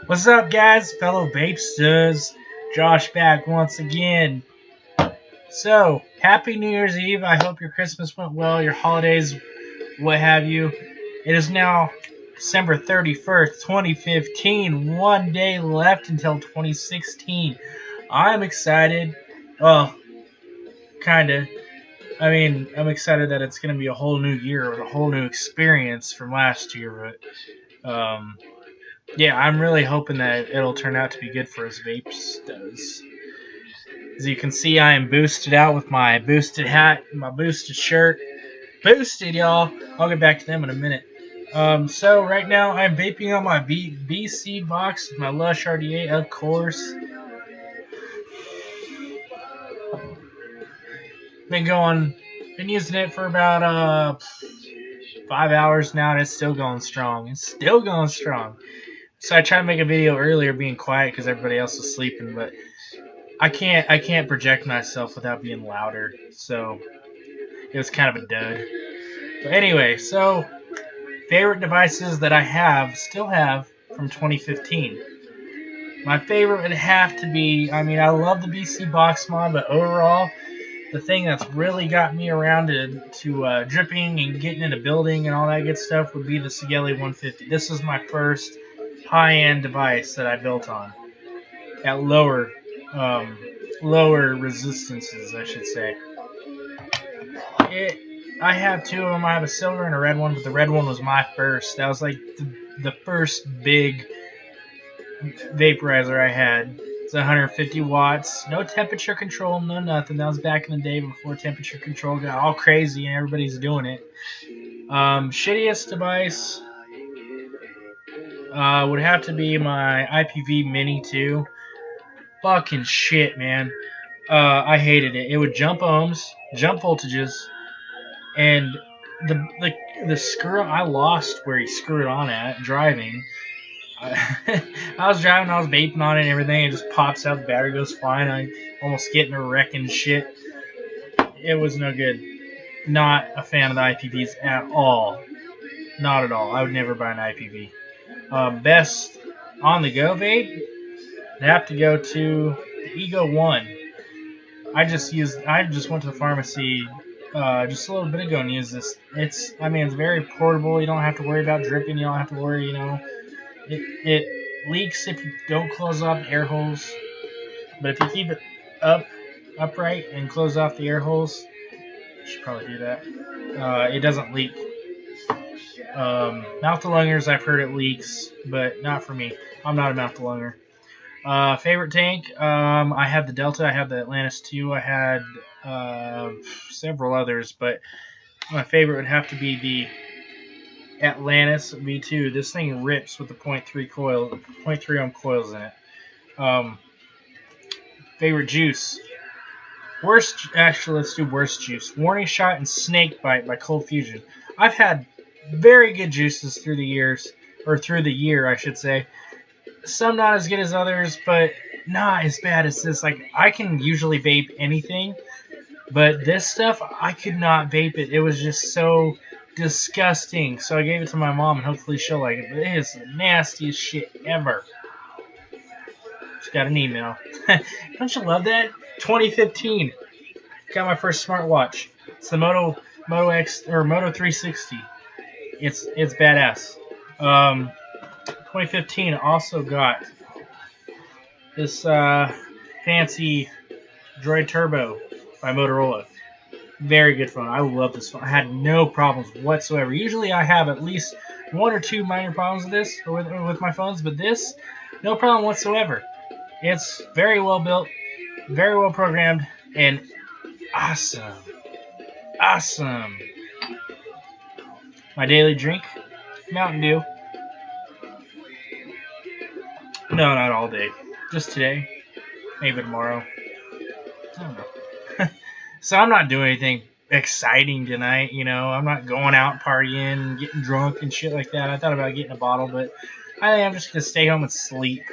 What's up, guys? Fellow Vapesters. Josh back once again. So, happy New Year's Eve. I hope your Christmas went well, your holidays, what have you. It is now December 31st, 2015. One day left until 2016. I'm excited. Well, kinda. I'm excited that it's going to be a whole new year with a whole new experience from last year, but, yeah, I'm really hoping that it'll turn out to be good for us vapes does. As you can see, I am boosted out with my boosted hat, my boosted shirt. Boosted, y'all. I'll get back to them in a minute. So right now I'm vaping on my BC box with my Lush RDA, of course. Been using it for about 5 hours now, and it's still going strong. So I tried to make a video earlier being quiet because everybody else was sleeping, but I can't project myself without being louder, so it was kind of a dud. But anyway, so favorite devices that I still have from 2015. My favorite would have to be, I love the BC box mod, but overall, the thing that's really got me around to dripping and getting into building and all that good stuff would be the Sigelei 150. This is my first high-end device that I built on at lower resistances, I should say. I have two of them. I have a silver and a red one, but the red one was my first. That was like the first big vaporizer I had. It's 150 watts, no temperature control, no nothing. That was back in the day before temperature control got all crazy and everybody's doing it. Shittiest device would have to be my IPV Mini 2. Fucking shit, man. I hated it. It would jump ohms, jump voltages, and the screw I lost where he screwed on at driving. I was driving, I was vaping on it and everything. It just pops out, the battery goes flying. I almost get in a wreck and shit. It was no good. Not a fan of the IPVs at all. Not at all. I would never buy an IPV. Best on the go vape, I'd have to go to the Ego 1. I just went to the pharmacy just a little bit ago and used this. It's very portable. You don't have to worry about dripping. You don't have to worry, It leaks if you don't close off the air holes. But if you keep it upright and close off the air holes, you should probably do that. It doesn't leak. Mouth to lungers, I've heard it leaks, but not for me. I'm not a mouth to lunger. Favorite tank, I had the Delta, I had the Atlantis 2, I had several others, but my favorite would have to be the Atlantis V2. This thing rips with the 0.3 ohm coils in it. Favorite juice. Let's do worst juice. Warning Shot and Snake Bite by Cold Fusion. I've had very good juices through the year, I should say. Some not as good as others, but not as bad as this. Like, I can usually vape anything, but this stuff, I could not vape it. It was just so disgusting. So I gave it to my mom, and hopefully she'll like it. But it is the nastiest shit ever. Just got an email. Don't you love that? 2015. Got my first smartwatch. It's the Moto X or Moto 360. It's badass. 2015 also got this fancy Droid Turbo by Motorola. Very good phone. I love this phone. I had no problems whatsoever. Usually I have at least one or two minor problems with this or with my phones, but this, no problem whatsoever. It's very well built, very well programmed, and awesome. Awesome. My daily drink, Mountain Dew. No, not all day. Just today. Maybe tomorrow. I don't know. So I'm not doing anything exciting tonight, I'm not going out partying, getting drunk and shit like that. I thought about getting a bottle, but I think I'm just going to stay home and sleep.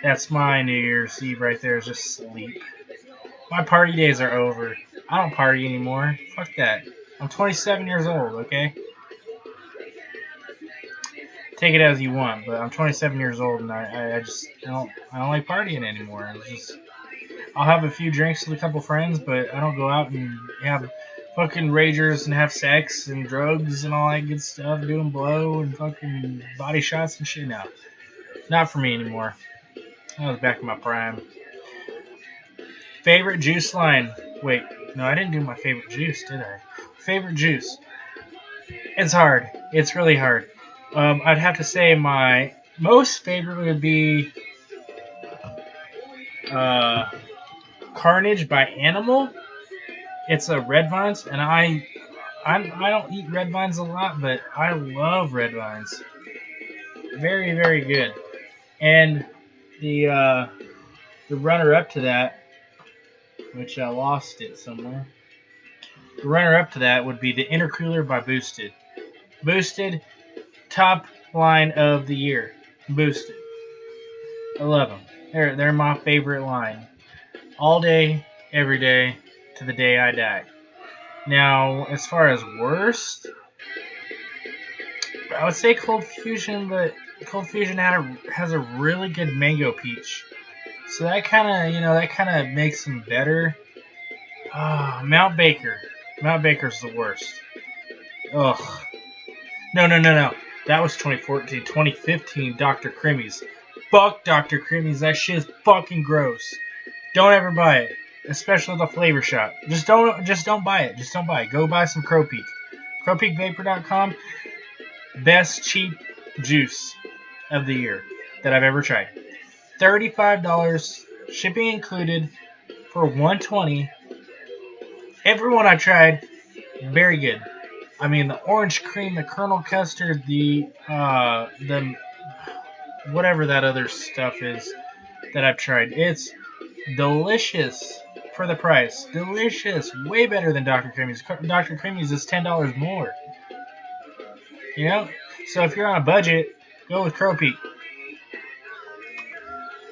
That's my New Year's Eve right there, is just sleep. My party days are over. I don't party anymore. Fuck that. I'm 27 years old, okay? take it as you want. But I'm 27 years old, and I don't like partying anymore. It's just I'll have a few drinks with a couple friends, but I don't go out and have fucking ragers and have sex and drugs and all that good stuff, doing blow and fucking body shots and shit. No, not for me anymore. I was back in my prime. Favorite juice line? Wait, no, I didn't do my favorite juice, did I? Favorite juice? It's hard. It's really hard. I'd have to say my most favorite would be Carnage by Animal. It's a red vines, and I don't eat red vines a lot, but I love red vines. Very, very good. And the runner-up to that, which I lost it somewhere. The runner-up to that would be the Intercooler by Boosted. Boosted, top line of the year. Boosted. I love them. They're my favorite line. All day, every day, to the day I die. Now, as far as worst, I would say Cold Fusion, but Cold Fusion has a really good mango peach. So that kind of makes them better. Mount Baker. Mount Baker's the worst. Ugh. No. That was 2014. 2015, Dr. Creamies. Fuck Dr. Creamies. That shit is fucking gross. Don't ever buy it. Especially the flavor shop. Just don't buy it. Just don't buy it. Go buy some Crow Peak. CrowPeakVapor.com. Best cheap juice of the year that I've ever tried. $35, shipping included, for $120. Everyone I tried, very good. I mean, the orange cream, the kernel custard, the whatever that other stuff is that I've tried. It's delicious for the price. Delicious. Way better than Dr. Creamies. Dr. Creamies is $10 more. You know? So if you're on a budget, go with Crow Peak.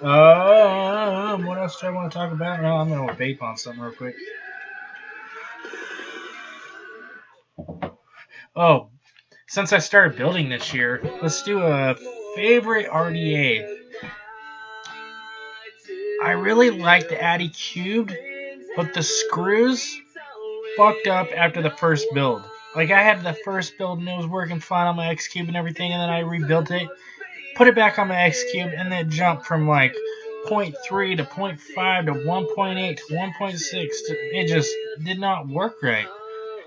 What else do I want to talk about? No, I'm going to vape on something real quick. Oh, since I started building this year, let's do a favorite RDA. I really like the Addy Cubed, but the screws fucked up after the first build. Like, I had the first build and it was working fine on my X Cube and everything, and then I rebuilt it, put it back on my X Cube, and then it jumped from like 0.3 to 0.5 to 1.8 to 1.6. It just did not work right.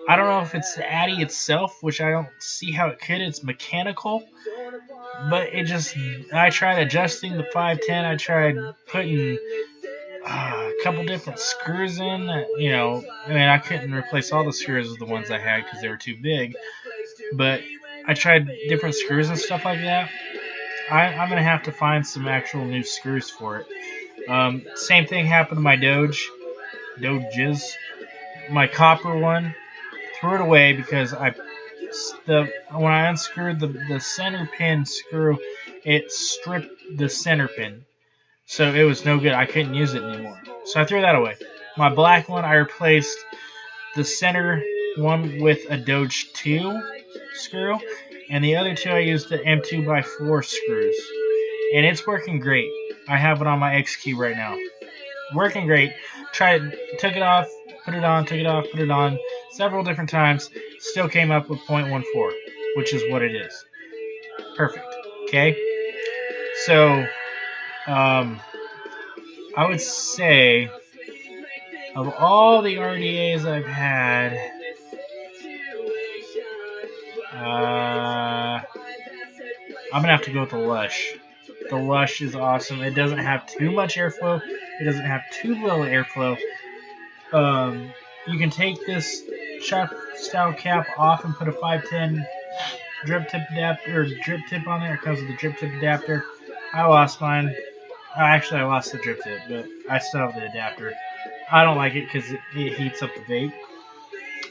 I don't know if it's the Addy itself, which I don't see how it could. It's mechanical. But it just, I tried adjusting the 510. I tried putting a couple different screws in. I couldn't replace all the screws with the ones I had because they were too big. But I tried different screws and stuff like that. I'm going to have to find some actual new screws for it. Same thing happened to my Doges. My copper one. Threw it away because when I unscrewed the center pin screw, it stripped the center pin. So it was no good. I couldn't use it anymore. So I threw that away. My black one, I replaced the center one with a Doge 2 screw. And the other two, I used the M2x4 screws. And it's working great. I have it on my X Cube right now. Working great. Took it off, put it on, took it off, put it on several different times. Still came up with 0.14, which is what it is. Perfect. Okay? So, I would say, of all the RDAs I've had, I'm going to have to go with the Lush. The Lush is awesome. It doesn't have too much airflow. It doesn't have too little airflow. You can take this shop style cap off and put a 510 drip tip adapter or drip tip on there. It comes with the drip tip adapter. I lost mine. Actually, I lost the drip tip, but I still have the adapter. I don't like it because it heats up the vape.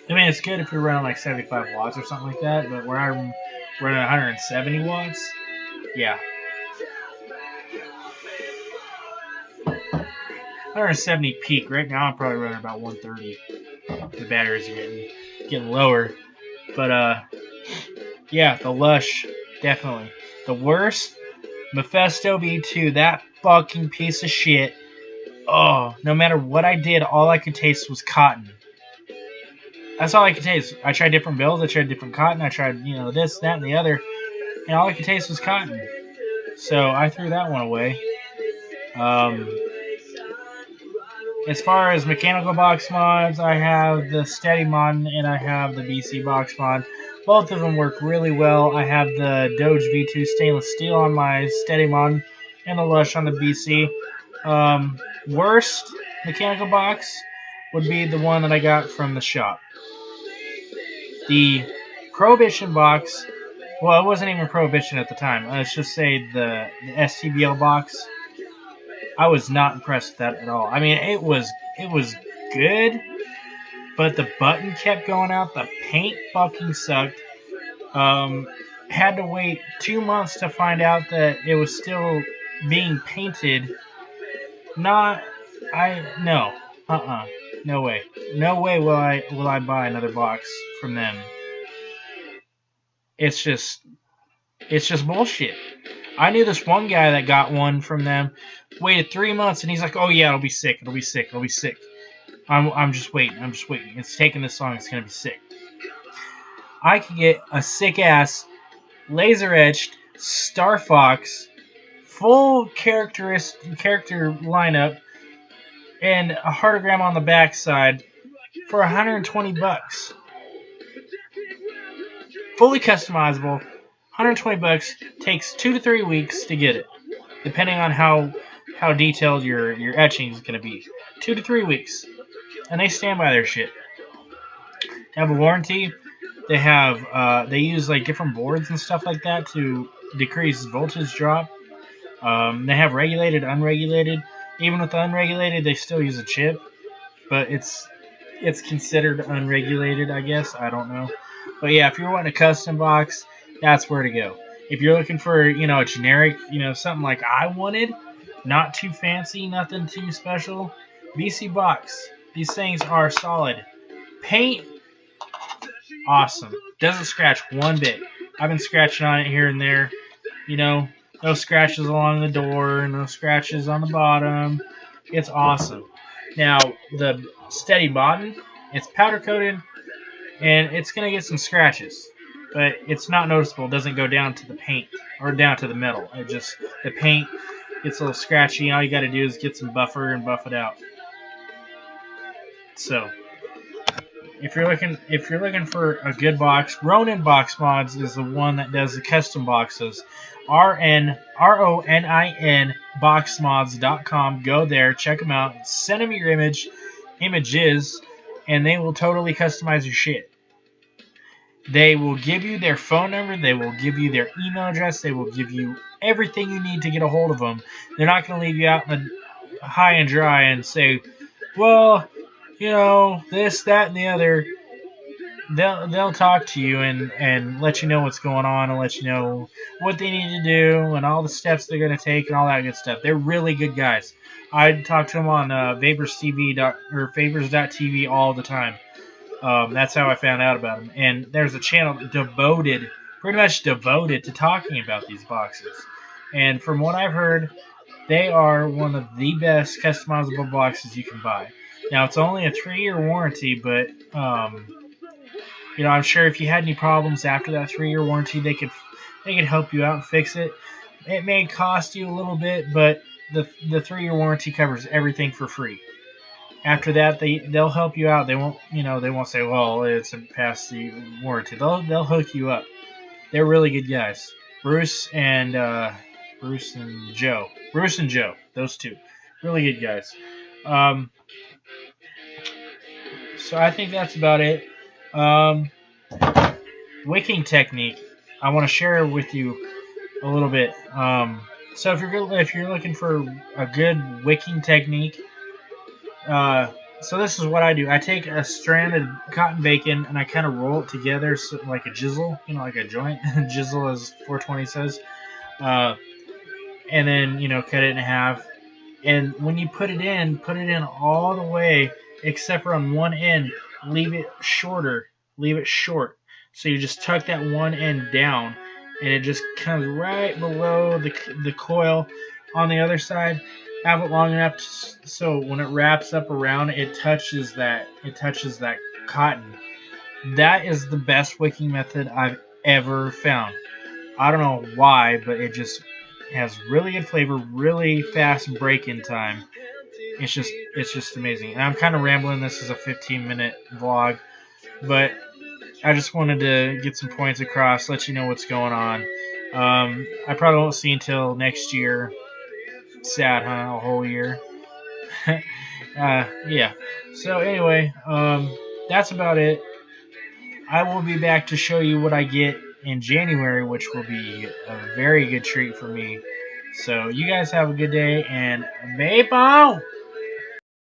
I mean, it's good if you're running like 75 watts or something like that, but where I'm running 170 watts, yeah. 170 peak. Right now, I'm probably running about 130. The batteries are getting lower. But, yeah, the Lush. Definitely. The worst, Mephisto V2, that fucking piece of shit. Oh, no matter what I did, all I could taste was cotton. That's all I could taste. I tried different bills, I tried different cotton, I tried, this, that, and the other, and all I could taste was cotton. So I threw that one away. As far as mechanical box mods, I have the Steady mod and I have the BC box mod. Both of them work really well. I have the Doge V2 stainless steel on my Steady mod and the Lush on the BC. Worst mechanical box would be the one that I got from the shop. The Prohibition box, well, it wasn't even Prohibition at the time. Let's just say the STBL box. I was not impressed with that at all. I mean, it was good, but the button kept going out. The paint fucking sucked. Had to wait 2 months to find out that it was still being painted. No way. No way will I buy another box from them. It's just bullshit. I knew this one guy that got one from them, waited 3 months, and he's like, "Oh yeah, it'll be sick. I'm just waiting. It's taking this long. It's gonna be sick." I could get a sick ass laser etched Star Fox full character lineup and a heartogram on the backside for $120. Fully customizable, $120. Takes 2 to 3 weeks to get it, depending on how detailed your etching is going to be. 2 to 3 weeks, and they stand by their shit. They have a warranty. They have they use like different boards and stuff like that to decrease voltage drop. They have regulated, unregulated. Even with the unregulated, they still use a chip, but it's considered unregulated, I guess. I don't know. But yeah, if you're wanting a custom box, that's where to go. If you're looking for, a generic, something like I wanted, not too fancy, nothing too special, BC box. These things are solid. Paint, awesome. Doesn't scratch one bit. I've been scratching on it here and there. No scratches along the door, no scratches on the bottom. It's awesome. Now, the Steady mod, it's powder coated, and it's going to get some scratches. But it's not noticeable. It doesn't go down to the paint or down to the metal. The paint gets a little scratchy. All you got to do is get some buffer and buff it out. So, if you're looking for a good box, Ronin Box Mods is the one that does the custom boxes. RONIN boxmods.com. Go there, check them out, send them your images, and they will totally customize your shit. They will give you their phone number, they will give you their email address, they will give you everything you need to get a hold of them. They're not going to leave you out in the high and dry and say, well, this, that, and the other. They'll talk to you and let you know what's going on and let you know what they need to do and all the steps they're going to take and all that good stuff. They're really good guys. I talk to them on Vapors.tv all the time. That's how I found out about them. And there's a channel pretty much devoted to talking about these boxes. And from what I've heard, they are one of the best customizable boxes you can buy. Now, it's only a 3-year warranty, but I'm sure if you had any problems after that 3-year warranty, they could help you out and fix it. It may cost you a little bit, but the 3-year warranty covers everything for free. After that, they'll help you out. They won't say, well, it's past the warranty. They'll hook you up. They're really good guys. Bruce and Joe. Bruce and Joe, those two, really good guys. So I think that's about it. Wicking technique. I want to share with you a little bit. So if you're looking for a good wicking technique, so this is what I do. I take a strand of cotton bacon and I kind of roll it together like a jizzle, like a joint. Jizzle, as 420 says. And then cut it in half. And when you put it in all the way except for on one end. Leave it short. So you just tuck that one end down and it just comes right below the coil on the other side. Have it long enough so when it wraps up around, it touches that cotton. That is the best wicking method I've ever found. I don't know why, but it just has really good flavor, really fast break-in time. It's just amazing. And I'm kind of rambling. This is a 15-minute vlog, but I just wanted to get some points across, let you know what's going on. I probably won't see until next year. Sad, huh? A whole year. Yeah. So anyway, that's about it. I will be back to show you what I get in January, which will be a very good treat for me. So you guys have a good day, and vape on!